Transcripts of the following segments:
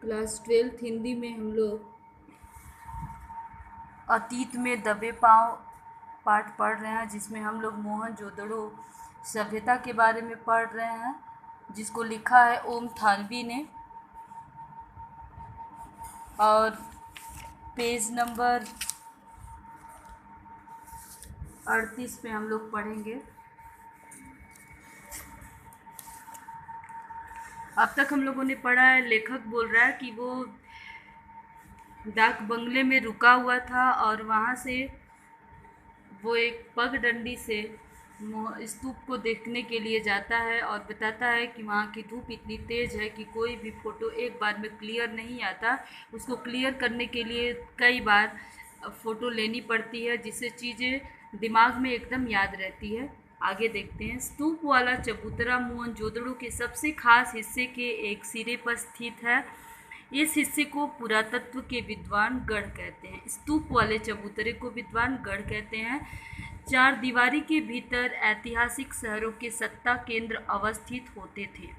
Class 12th Hindi में हम लोग अतीत में दबे पांव पाठ पढ़ रहे हैं, जिसमें हम लोग मोहनजोदड़ो सभ्यता के बारे में पढ़ रहे हैं, जिसको लिखा है ओम थानवी ने। और पेज नंबर 38 पे हम लोग पढ़ेंगे। अब तक हम लोगों ने पढ़ा है, लेखक बोल रहा है कि वो डाक बंगले में रुका हुआ था और वहाँ से वो एक पगडंडी से स्तूप को देखने के लिए जाता है और बताता है कि वहाँ की धूप इतनी तेज़ है कि कोई भी फ़ोटो एक बार में क्लियर नहीं आता। उसको क्लियर करने के लिए कई बार फ़ोटो लेनी पड़ती है, जिससे चीज़ें दिमाग में एकदम याद रहती है। आगे देखते हैं। स्तूप वाला चबूतरा मोहनजोदड़ो के सबसे खास हिस्से के एक सिरे पर स्थित है। इस हिस्से को पुरातत्व के विद्वान गढ़ कहते हैं। स्तूप वाले चबूतरे को विद्वान गढ़ कहते हैं। चार दीवारी के भीतर ऐतिहासिक शहरों के सत्ता केंद्र अवस्थित होते थे,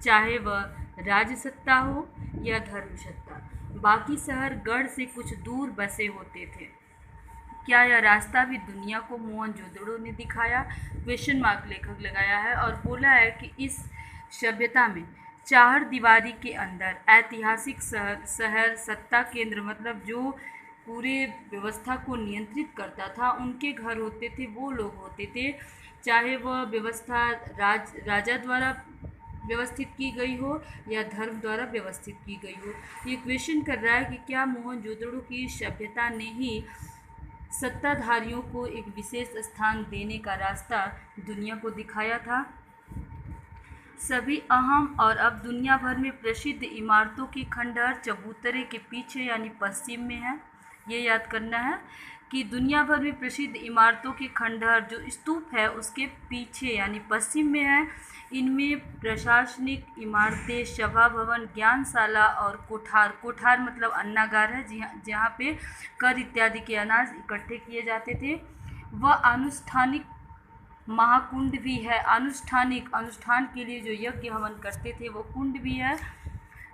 चाहे वह राजसत्ता हो या धर्मसत्ता। बाकी शहर गढ़ से कुछ दूर बसे होते थे। क्या यह रास्ता भी दुनिया को मोहनजोदड़ो ने दिखाया? क्वेश्चन मार्क लेखक लगाया है और बोला है कि इस सभ्यता में चार दीवारी के अंदर ऐतिहासिक शहर सत्ता केंद्र, मतलब जो पूरे व्यवस्था को नियंत्रित करता था, उनके घर होते थे, वो लोग होते थे। चाहे वह व्यवस्था राजा द्वारा व्यवस्थित की गई हो या धर्म द्वारा व्यवस्थित की गई हो। ये क्वेश्चन कर रहा है कि क्या मोहनजोदड़ो की सभ्यता ने ही सत्ताधारियों को एक विशेष स्थान देने का रास्ता दुनिया को दिखाया था। सभी अहम और अब दुनिया भर में प्रसिद्ध इमारतों के खंडहर चबूतरे के पीछे यानी पश्चिम में है। ये याद करना है कि दुनिया भर में प्रसिद्ध इमारतों के खंडहर जो स्तूप है उसके पीछे यानी पश्चिम में है। इनमें प्रशासनिक इमारतें, सभा भवन, ज्ञानशाला और कोठार, कोठार मतलब अन्नागार है जहाँ पे कर इत्यादि के अनाज इकट्ठे किए जाते थे। वह अनुष्ठानिक महाकुंड भी है। अनुष्ठान के लिए जो यज्ञ हवन करते थे वो कुंड भी है,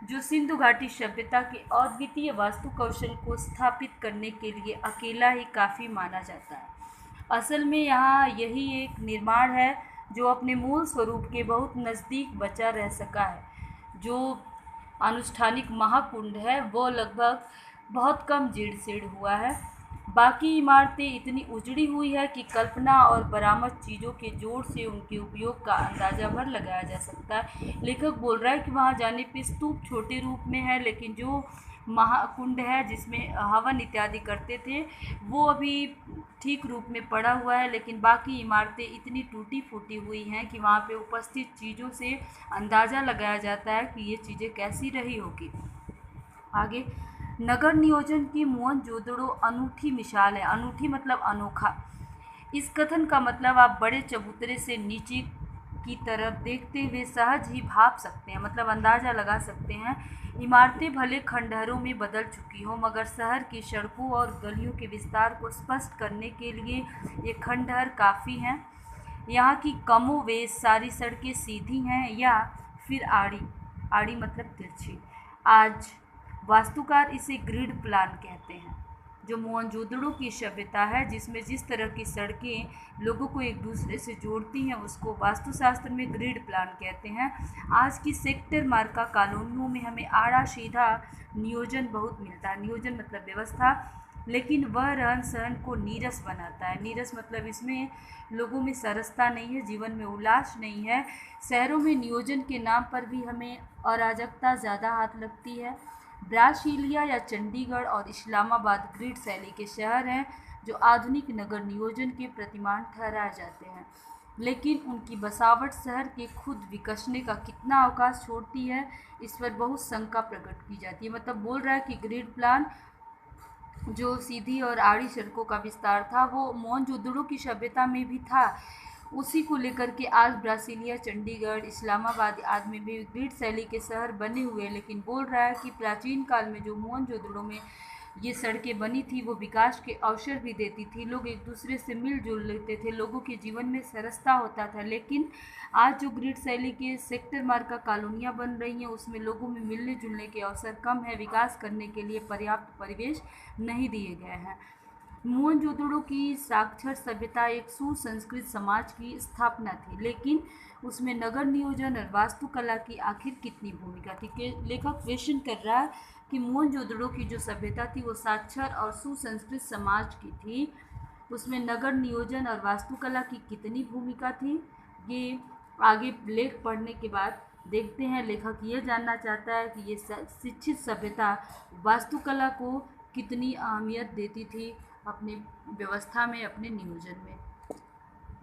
जो सिंधु घाटी सभ्यता के अद्वितीय वास्तु कौशल को स्थापित करने के लिए अकेला ही काफ़ी माना जाता है। असल में यहाँ यही एक निर्माण है जो अपने मूल स्वरूप के बहुत नज़दीक बचा रह सका है। जो अनुष्ठानिक महाकुंड है वो लगभग बहुत कम जीर्ण शीर्ण हुआ है। बाकी इमारतें इतनी उजड़ी हुई है कि कल्पना और बरामद चीज़ों के जोड़ से उनके उपयोग का अंदाज़ा भर लगाया जा सकता है। लेखक बोल रहा है कि वहाँ जाने पे स्तूप छोटे रूप में है, लेकिन जो महाकुंड है जिसमें हवन इत्यादि करते थे वो अभी ठीक रूप में पड़ा हुआ है, लेकिन बाकी इमारतें इतनी टूटी फूटी हुई हैं कि वहाँ पे उपस्थित चीज़ों से अंदाज़ा लगाया जाता है कि ये चीज़ें कैसी रही होगी। आगे, नगर नियोजन की मोहनजोदड़ो अनूठी मिसाल है। अनूठी मतलब अनोखा। इस कथन का मतलब आप बड़े चबूतरे से नीचे की तरफ देखते हुए सहज ही भाप सकते हैं, मतलब अंदाज़ा लगा सकते हैं। इमारतें भले खंडहरों में बदल चुकी हों, मगर शहर की सड़कों और गलियों के विस्तार को स्पष्ट करने के लिए ये खंडहर काफ़ी हैं। यहाँ की कमोवेश सारी सड़कें सीधी हैं या फिर आड़ी, आड़ी मतलब तिरछी। आज वास्तुकार इसे ग्रिड प्लान कहते हैं। जो मोहनजोदड़ो की सभ्यता है जिसमें जिस तरह की सड़कें लोगों को एक दूसरे से जोड़ती हैं उसको वास्तुशास्त्र में ग्रिड प्लान कहते हैं। आज की सेक्टर मार्का कॉलोनियों में हमें आड़ा सीधा नियोजन बहुत मिलता है। नियोजन मतलब व्यवस्था, लेकिन वह रहन सहन को नीरस बनाता है। नीरस मतलब इसमें लोगों में सरसता नहीं है, जीवन में उल्लास नहीं है। शहरों में नियोजन के नाम पर भी हमें अराजकता ज़्यादा हाथ लगती है। ब्रासीलिया या चंडीगढ़ और इस्लामाबाद ग्रिड शैली के शहर हैं जो आधुनिक नगर नियोजन के प्रतिमान ठहराए जाते हैं, लेकिन उनकी बसावट शहर के खुद विकसने का कितना अवकाश छोड़ती है, इस पर बहुत शंका प्रकट की जाती है। मतलब बोल रहा है कि ग्रिड प्लान जो सीधी और आड़ी सड़कों का विस्तार था वो मोहनजोदड़ो की सभ्यता में भी था। उसी को लेकर के आज ब्रासीलिया, चंडीगढ़, इस्लामाबाद आदि में भी ग्रिड शैली के शहर बने हुए हैं। लेकिन बोल रहा है कि प्राचीन काल में जो मोहनजोदड़ो में ये सड़कें बनी थी वो विकास के अवसर भी देती थी, लोग एक दूसरे से मिलजुल लेते थे, लोगों के जीवन में सरसता होता था। लेकिन आज जो ग्रिड शैली के सेक्टर मार्ग का कॉलोनियाँ बन रही हैं उसमें लोगों में मिलने जुलने के अवसर कम है, विकास करने के लिए पर्याप्त परिवेश नहीं दिए गए हैं। मोहनजोदड़ो की साक्षर सभ्यता एक सुसंस्कृत समाज की स्थापना थी, लेकिन उसमें नगर नियोजन और वास्तुकला की आखिर कितनी भूमिका थी। लेखक क्वेश्चन कर रहा है कि मोहनजोदड़ो की जो सभ्यता थी वो साक्षर और सुसंस्कृत समाज की थी, उसमें नगर नियोजन और वास्तुकला की कितनी भूमिका थी। ये आगे लेख पढ़ने के बाद देखते हैं। लेखक ये जानना चाहता है कि ये शिक्षित सभ्यता वास्तुकला को कितनी अहमियत देती थी अपने व्यवस्था में, अपने नियोजन में।